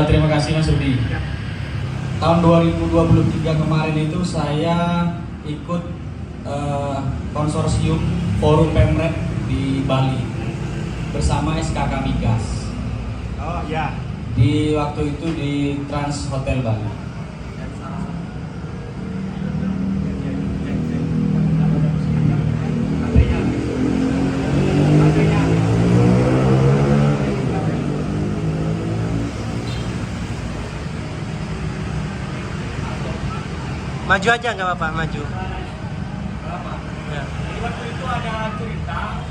Terima kasih Mas Rudi. Tahun 2023 kemarin itu saya ikut konsorsium Forum Pemret di Bali bersama SKK Migas. Oh ya. Di waktu itu di Trans Hotel Bali. Maju aja nggak apa-apa, maju. Ya. Jadi waktu itu ada cerita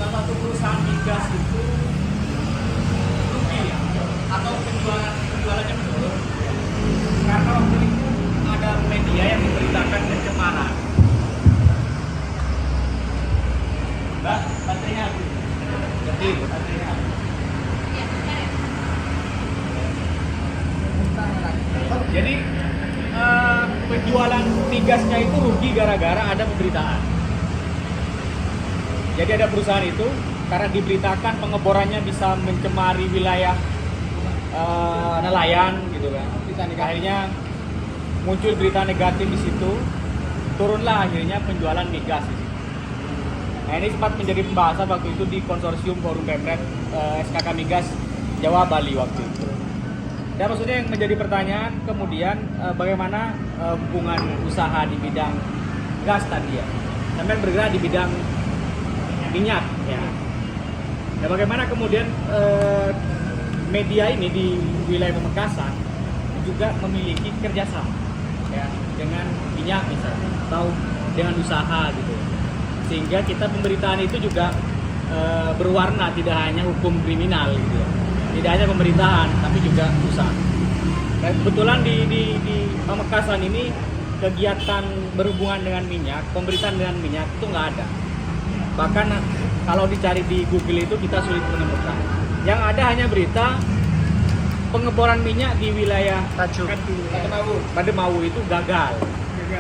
salah satu perusahaan migas itu rugi ya, atau penjualannya menurun karena waktu itu ada media yang memberitakan pencemaran. Mbak, baterainya habis. Jadi baterainya habis. Jadi penjualan migasnya itu rugi gara-gara ada pemberitaan. Jadi ada perusahaan itu karena diberitakan pengeborannya bisa mencemari wilayah nelayan gitu kan. Akhirnya muncul berita negatif di situ, turunlah akhirnya penjualan migas di situ. Nah ini sempat menjadi pembahasan waktu itu di konsorsium Forum Pemret SKK Migas Jawa Bali waktu itu. Dan maksudnya yang menjadi pertanyaan kemudian bagaimana hubungan usaha di bidang gas tadi ya, sampai bergerak di bidang minyak ya. Dan bagaimana kemudian media ini di wilayah Pamekasan juga memiliki kerjasama ya dengan minyak misalnya atau dengan usaha gitu, sehingga kita pemberitaan itu juga berwarna, tidak hanya hukum kriminal gitu ya. Tidak hanya pemerintahan, tapi juga usaha. Dan kebetulan di Pamekasan ini kegiatan berhubungan dengan minyak, pemberitaan dengan minyak itu nggak ada. Bahkan kalau dicari di Google itu kita sulit menemukan. Yang ada hanya berita pengeboran minyak di wilayah Pademau itu gagal.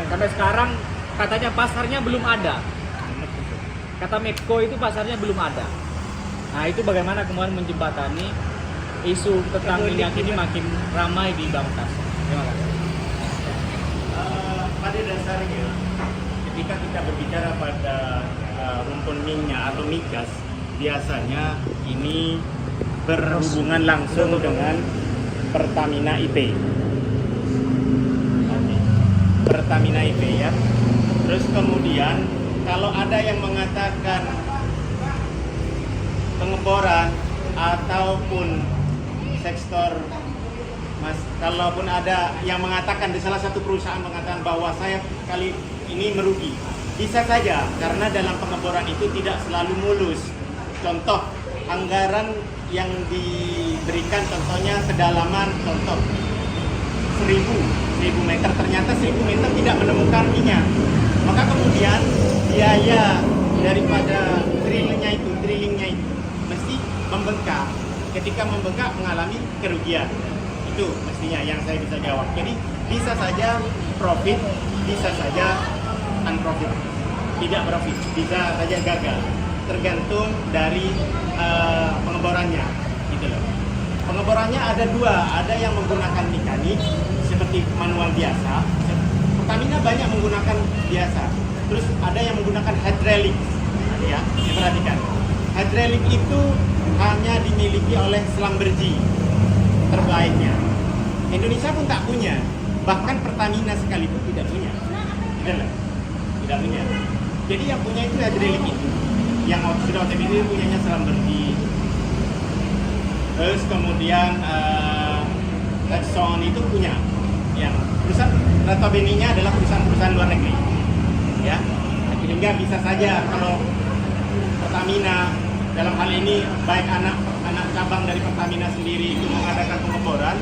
Sampai sekarang katanya pasarnya belum ada. Kata Medco itu pasarnya belum ada. Nah itu bagaimana kemudian menjembatani isu tentang minyak ini makin ramai di Pamekasan. Terima kasih. Pada dasarnya, ketika kita berbicara pada rumpun minyak atau migas, biasanya ini berhubungan langsung dengan Pertamina IP. Pertamina IP ya. Terus kemudian kalau ada yang mengatakan pengeboran ataupun sektor kalaupun ada yang mengatakan di salah satu perusahaan mengatakan bahwa saya kali ini merugi, bisa saja karena dalam pengeboran itu tidak selalu mulus. Contoh anggaran yang diberikan contohnya kedalaman contoh 1000 meter, ternyata 1000 meter tidak menemukan minyak, maka kemudian biaya daripada drillingnya itu mesti membengkak. Ketika membengkak mengalami kerugian. Itu mestinya yang saya bisa jawab. Jadi bisa saja profit, bisa saja unprofit, tidak profit, bisa saja gagal, tergantung dari pengeborannya gitu loh. Pengeborannya ada dua, ada yang menggunakan mekanik seperti manual biasa. Pertamina banyak menggunakan biasa, terus ada yang menggunakan hydraulic ya, diperhatikan. Hydraulic itu hanya dimiliki oleh Schlumberger terbaiknya. Indonesia pun tak punya, bahkan Pertamina sekalipun tidak punya. Tidak punya. Jadi yang punya itu hydraulic itu, yang sudah OTBD punyanya Schlumberger. Terus kemudian Exxon itu punya, yang perusahaan notabene-nya adalah perusahaan luar negeri, ya. Sehingga bisa saja kalau Pertamina dalam hal ini baik anak cabang dari Pertamina sendiri itu mengadakan pengeboran,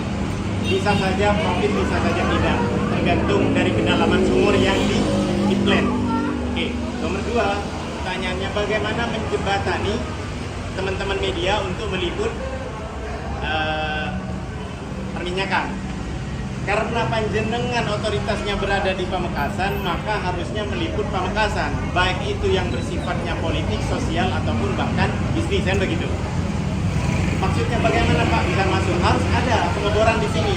bisa saja profit, bisa saja tidak, tergantung dari kedalaman sumur yang di plan. Oke, nomor dua, pertanyaannya bagaimana menjembatani teman-teman media untuk meliput perminyakan. Karena panjenengan otoritasnya berada di Pamekasan, maka harusnya meliput Pamekasan, baik itu yang bersifatnya politik, sosial, ataupun bahkan bisnis, kan begitu. Maksudnya bagaimana Pak bisa masuk? Harus ada pengeboran di sini.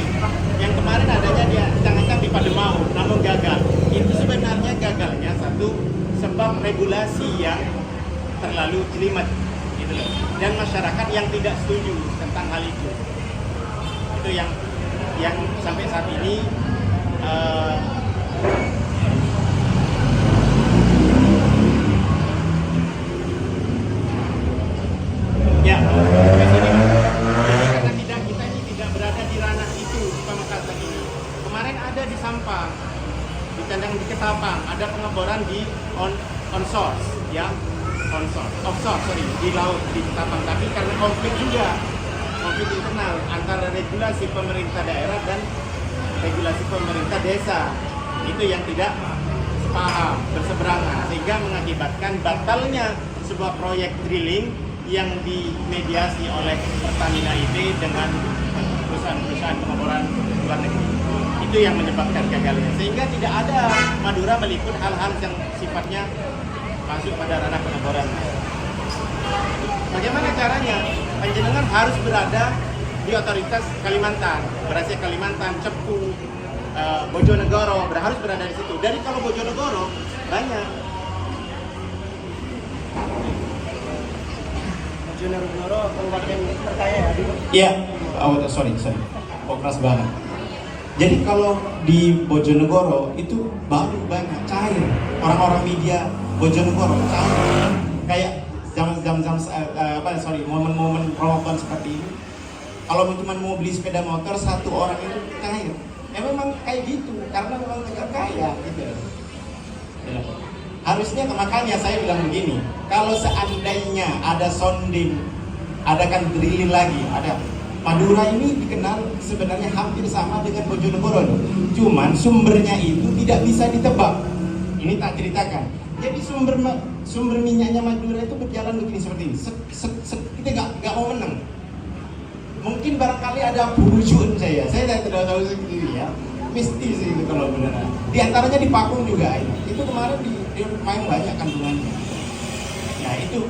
Yang kemarin adanya dia ancang-ancang di Pademau, namun gagal. Itu sebenarnya gagalnya satu sebab regulasi yang terlalu jelimet, gitu loh. Dan masyarakat yang tidak setuju tentang hal itu. Itu yang sampai saat ini ya, karena kita ini tidak berada di ranah itu di Pamekasan ini. Kemarin ada di Sampang, di Tandang di Ketapang, ada pengeboran di on source, ya, offshore, di laut di Ketapang. Tapi karena konflik internal antara regulasi pemerintah daerah dan regulasi pemerintah desa, itu yang tidak sepaham, berseberangan, sehingga mengakibatkan batalnya sebuah proyek drilling yang dimediasi oleh Pertamina IP dengan perusahaan-perusahaan pengeboran luar negeri. Itu yang menyebabkan gagalnya, sehingga tidak ada Madura meliput hal-hal yang sifatnya masuk pada ranah pengeboran. Bagaimana caranya? Panjenengan harus berada di otoritas Kalimantan, berasnya Kalimantan, Cepu, Bojonegoro, harus berada di situ. Dari kalau Bojonegoro banyak. Bojonegoro kabupaten terkaya ya? Iya, sorry, kok keras banget. Jadi kalau di Bojonegoro itu baru banyak cair, orang-orang media Bojonegoro cair, kayak momen-momen Ramadan seperti ini. Kalau cuma mau beli sepeda motor satu orang itu cair. Ya memang kayak gitu, karena memang negara kaya gitu. Ya. Harusnya makanya saya bilang begini, kalau seandainya ada sounding, adakan drilling lagi, ada Madura ini dikenal sebenarnya hampir sama dengan Bojonegoro, cuman sumbernya itu tidak bisa ditebak. Ini tak ceritakan. Jadi sumber minyaknya Madura itu berjalan begini seperti ini. Kita nggak mau menang. Mungkin barangkali ada burujun saya tidak tahu sendiri ya. Mistis itu kalau benar. Di antaranya di Pakung juga ini. Itu kemarin di main banyak kandungannya. Ya itu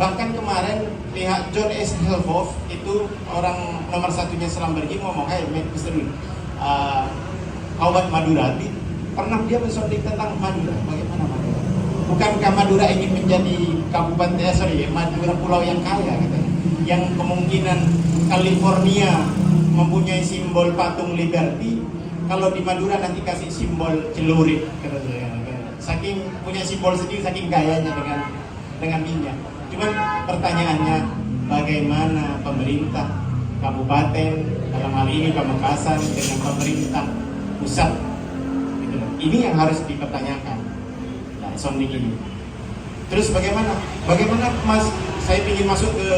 bahkan kemarin pihak John S. Helvoff itu orang nomor satunya Selambergi ngomong, Mr. Obat Madura, pernah dia mensonding tentang Madura, bagaimana Madura? Bukankah Madura ingin menjadi Madura pulau yang kaya katanya, yang kemungkinan California mempunyai simbol patung Liberty, kalau di Madura nanti kasih simbol celurit katanya. Saking punya simbol sendiri, saking kayanya dengan minyak. Cuman pertanyaannya, bagaimana pemerintah kabupaten dalam hal ini Pamekasan dengan pemerintah pusat? Gitu. Ini yang harus dipertanyakan. Nah, sounding ini. Terus bagaimana Mas? Saya ingin masuk ke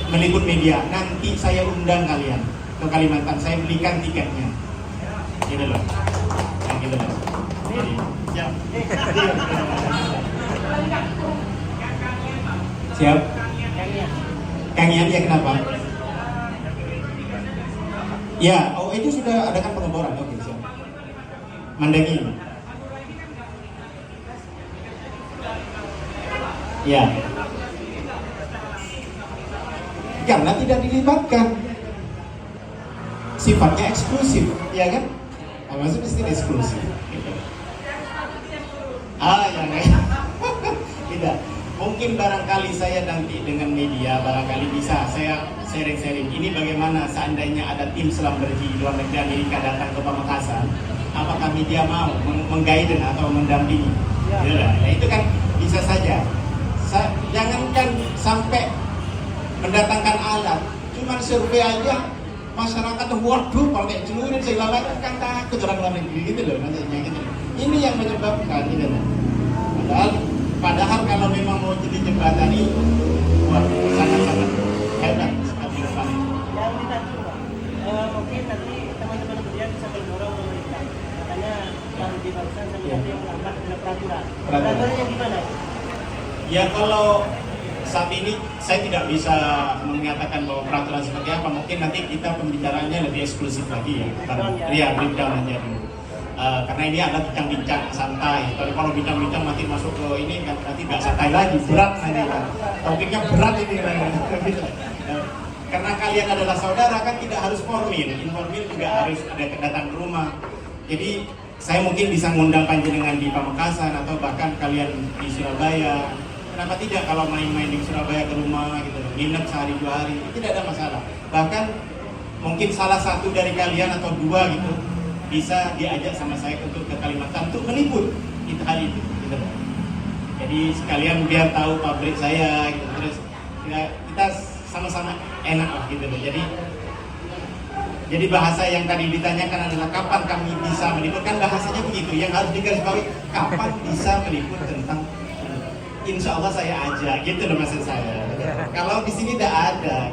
meliput media. Nanti saya undang kalian ke Kalimantan. Saya belikan tiketnya. Gitu loh. Yang gitu loh. Jadi, ya. Siap? Kang Yan, ya kenapa? Ya, itu sudah adakan pengeboran. Oke, siap. Mandangi. Ya. Karena tidak dilibatkan. Sifatnya eksklusif, ya kan? Maksudnya istilah eksklusif. Ya. Tidak. Mungkin barangkali saya nanti dengan media barangkali bisa saya sharing-sharing ini bagaimana seandainya ada tim Selambergi luar negeri Amerika datang ke Pamekasan, apakah media mau mengguide atau mendampingi? Ya, itu kan bisa saja. Jangankan sampai mendatangkan alat, cuman survei aja masyarakat waduh pakai celurit segala macam kan takut orang luar negeri gitu loh maksudnya gitu. Ini yang menyebabkan gitu loh. Padahal kalau memang mau jadi jembatan ini, wah sangat-sangat hebat sekali depan. Yang ditanya mungkin nanti teman-teman media bisa mendorong pemerintah. Makanya yang di barusan sama yang mengangkat adalah peraturan. Peraturannya gimana? Ya kalau saat ini saya tidak bisa mengatakan bahwa peraturan seperti apa. Mungkin nanti kita pembicaraannya lebih eksklusif lagi ya. Breakdown aja dulu. Karena ini ada bincang-bincang santai. Kalau bincang-bincang nanti masuk ke ini kan nanti nggak santai lagi, berat nanti kan. Topiknya berat ini kan. karena kalian adalah saudara kan tidak harus formil, informal juga harus ada datang ke rumah. Jadi saya mungkin bisa ngundang panjenengan di Pamekasan atau bahkan kalian di Surabaya. Kenapa tidak kalau main-main di Surabaya ke rumah gitu, nginep sehari 2 hari, itu tidak ada masalah. Bahkan mungkin salah satu dari kalian atau 2 gitu bisa diajak sama saya untuk ke Kalimantan untuk meliput itu hari itu gitu. Jadi sekalian biar tahu pabrik saya gitu, terus kita sama-sama enak lah gitu. Jadi bahasa yang tadi ditanyakan adalah kapan kami bisa meliput, kan bahasanya begitu. Yang harus digarisbawahi kapan bisa meliput tentang insya Allah saya aja gitu loh maksud saya. Kalau di sini tidak ada,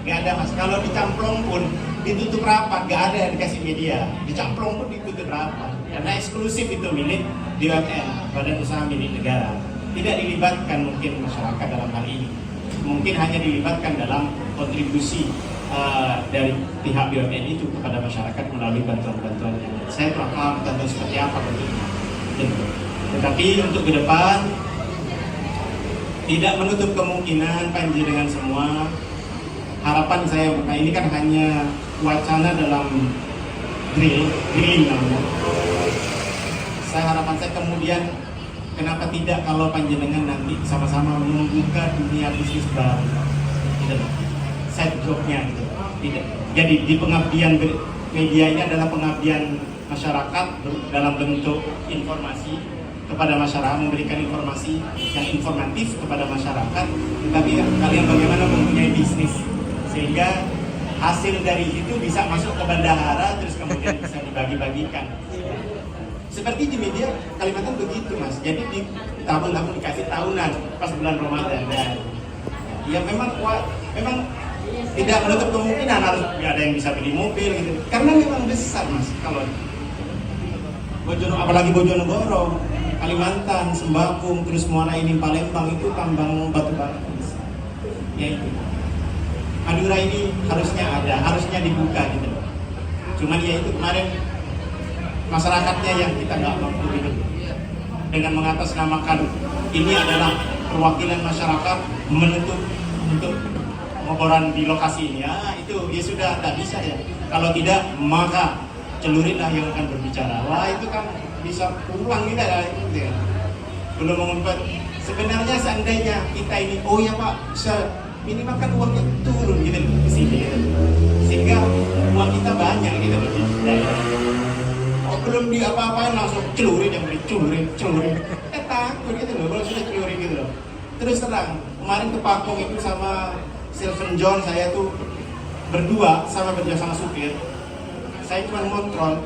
nggak ada mas. Kalau dicamplong pun ditutup rapat, nggak ada yang dikasih media. Dicamplong pun ditutup rapat karena eksklusif itu milik BUMN, Badan Usaha Milik Negara. Tidak dilibatkan mungkin masyarakat dalam hal ini. Mungkin hanya dilibatkan dalam kontribusi dari pihak BUMN itu kepada masyarakat melalui bantuan-bantuan. Saya kurang paham bantuan seperti apa bentuknya. Tetapi untuk ke depan tidak menutup kemungkinan panjenengan semua. Harapan saya, nah ini kan hanya wacana dalam drilling namanya. Harapan saya kemudian kenapa tidak kalau panjenengan nanti sama-sama membuka dunia bisnis baru, gitu, side jobnya gitu, tidak. Jadi di pengabdian media ini adalah pengabdian masyarakat dalam bentuk informasi kepada masyarakat, memberikan informasi yang informatif kepada masyarakat. Tapi kalian bagaimana mempunyai bisnis sehingga hasil dari itu bisa masuk ke bendahara terus kemudian bisa dibagi-bagikan. Seperti di media Kalimantan begitu mas. Jadi di tahun-tahun dikasih tahunan pas bulan Ramadan dan ya memang tidak menutup kemungkinan harus ada yang bisa beli mobil gitu. Karena memang besar mas kalau apalagi Bojonegoro, Kalimantan, Sembakung, terus Muara Enim, Palembang itu tambang batu bara. Ya itu. Madura ini harusnya dibuka gitu. Cuman ya itu kemarin masyarakatnya yang kita nggak mampu hidup dengan mengatasnamakan ini adalah perwakilan masyarakat menuntut untuk pengoboran di lokasi ini. Ya itu ya sudah tak bisa ya. Kalau tidak maka celuritlah yang akan berbicara. Wah itu kan bisa pulang kita ya. Belum mengumpat. Sebenarnya seandainya kita ini, oh ya Pak, minimal kan uangnya turun gitu ke sini gitu. Sehingga uang kita banyak gitu loh. Belum di apa-apain langsung celurit yang beli celurit. Takut gitu loh kalau sudah celurit gitu loh. Terus terang, kemarin ke Pakong itu sama Silvan John saya tuh berdua sama supir. Saya cuma kontrol,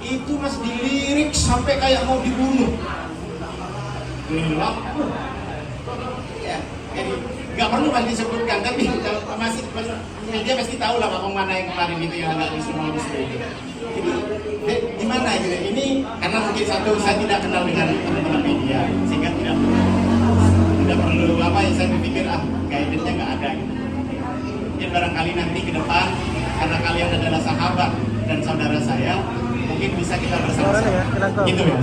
itu mas dilirik sampai kayak mau dibunuh. Ya, jadi nggak perlu mas disebutkan, tapi masih media pasti tahu lah Pakong mana yang kemarin itu yang agak disuruh gitu. Jadi gimana gitu? Ini karena mungkin satu saya tidak kenal dengan teman-teman media sehingga tidak perlu apa yang saya berpikir guidance-nya nggak ada gitu. Jadi barangkali nanti ke depan karena kalian adalah sahabat dan saudara saya mungkin bisa kita bersama-sama. Gitu ya.